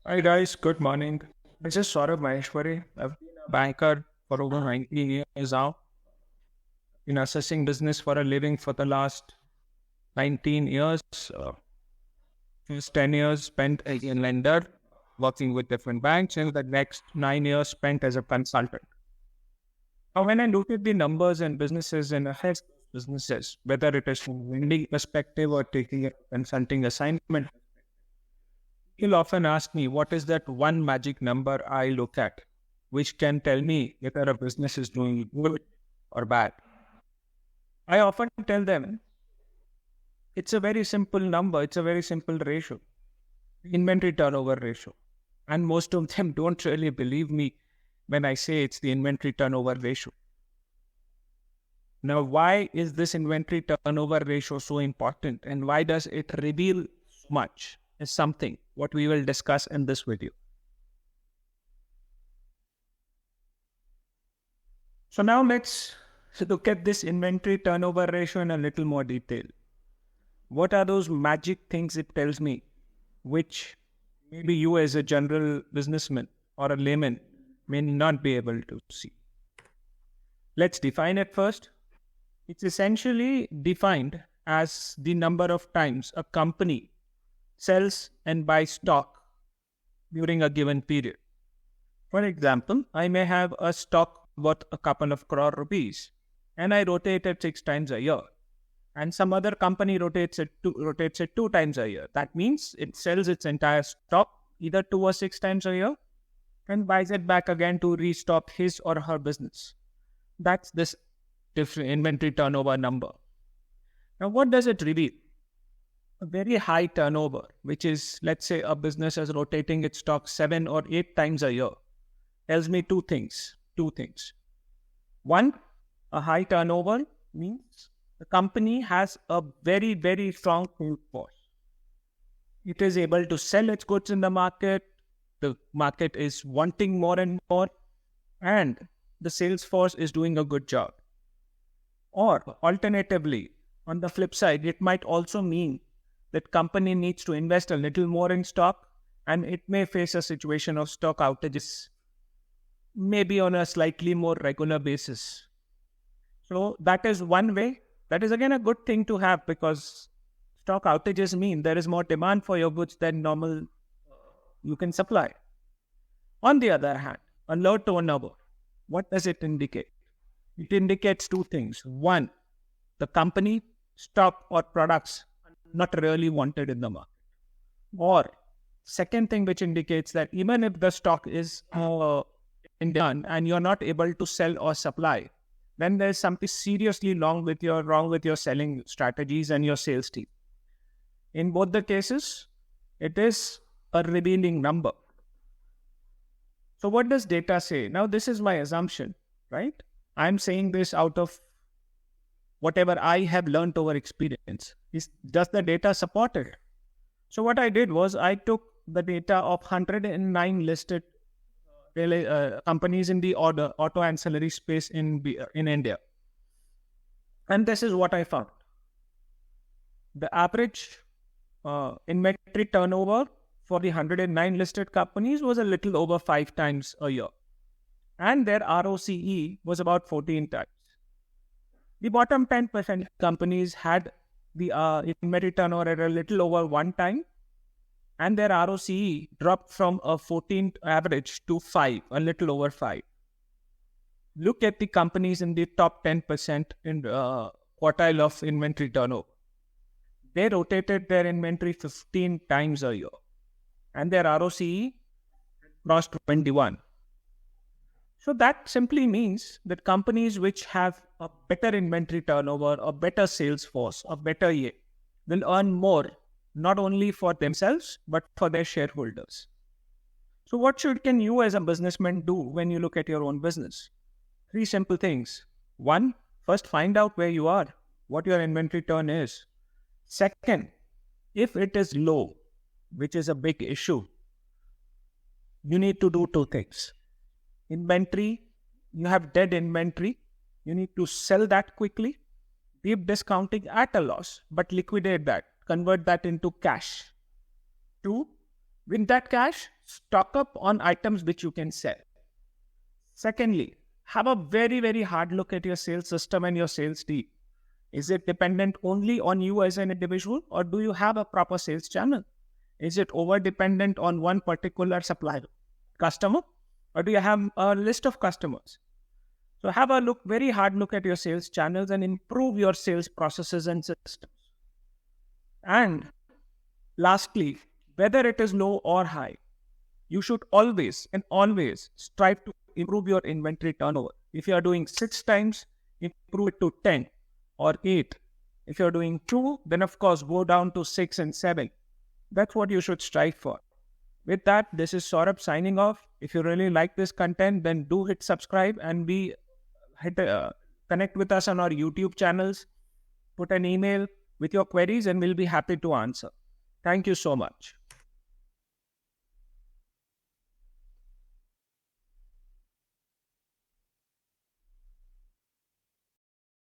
Hi guys, good morning. This is Saurabh Maheshwari. I've been a banker for over 19 years now. Been assessing business for a living for the last 19 years. First 10 years spent as a lender, working with different banks, and the next 9 years spent as a consultant. Now, when I look at the numbers and businesses and assess businesses, whether it is from a lending perspective or taking a consulting assignment, you'll often ask me, what is that one magic number I look at, which can tell me whether a business is doing good or bad? I often tell them, it's a very simple number, it's a very simple ratio, inventory turnover ratio. And most of them don't really believe me when I say it's the inventory turnover ratio. Now, why is this inventory turnover ratio so important, and why does it reveal so much? Is something what we will discuss in this video. So now let's look at this inventory turnover ratio in a little more detail. What are those magic things it tells me, which maybe you as a general businessman or a layman may not be able to see? Let's define it first. It's essentially defined as the number of times a company sells and buys stock during a given period. For example, I may have a stock worth a couple of crore rupees and I rotate it 6 times a year. And some other company rotates it 2 times a year. That means it sells its entire stock either 2 or 6 times a year and buys it back again to restock his or her business. That's this different inventory turnover number. Now, what does it reveal? A very high turnover, which is, let's say, a business is rotating its stock 7 or 8 times a year, tells me two things. One, a high turnover means the company has a very, very strong sales force. It is able to sell its goods in the market market is wanting more and more, and the sales force is doing a good job. Or alternatively, on the flip side, it might also mean that company needs to invest a little more in stock, and it may face a situation of stock outages, maybe on a slightly more regular basis. So that is one way. That is again a good thing to have, because stock outages mean there is more demand for your goods than normal you can supply. On the other hand, a low turnover, what does it indicate? It indicates two things. One, the company stock or products not really wanted in the market. Or second thing which indicates that even if the stock is in demand and you're not able to sell or supply, then there's something seriously wrong with your selling strategies and your sales team. In both the cases, it is a revealing number. So what does data say? Now, this is my assumption, right? I'm saying this out of whatever I have learned over experience. Does the data support it? So what I did was I took the data of 109 listed companies in the auto ancillary space in India. And this is what I found. The average inventory turnover for the 109 listed companies was a little over 5 times a year. And their ROCE was about 14 times. The bottom 10% companies had the inventory turnover at a little over 1 time, and their ROCE dropped from a 14 average to 5, a little over 5. Look at the companies in the top 10% in quartile of inventory turnover. They rotated their inventory 15 times a year, and their ROCE crossed 21. So that simply means that companies which have a better inventory turnover, a better sales force, a better EA will earn more, not only for themselves, but for their shareholders. So what can you as a businessman do when you look at your own business? 3 simple things. 1, first find out where you are, what your inventory turn is. Second, if it is low, which is a big issue, you need to do 2 things. Inventory, you have dead inventory, you need to sell that quickly, deep discounting at a loss, but liquidate that, convert that into cash. 2, with that cash, stock up on items which you can sell. Secondly, have a very, very hard look at your sales system and your sales team. Is it dependent only on you as an individual, or do you have a proper sales channel? Is it over dependent on one particular supplier, customer, or do you have a list of customers? So have a very hard look at your sales channels and improve your sales processes and systems. And lastly, whether it is low or high, you should always strive to improve your inventory turnover. If you are doing 6 times, improve it to 10 or 8. If you're doing 2, then of course go down to 6 and 7. That's what you should strive for. With that, this is Saurabh signing off. If you really like this content, then do hit subscribe and connect with us on our YouTube channels. Put an email with your queries and we'll be happy to answer. Thank you so much.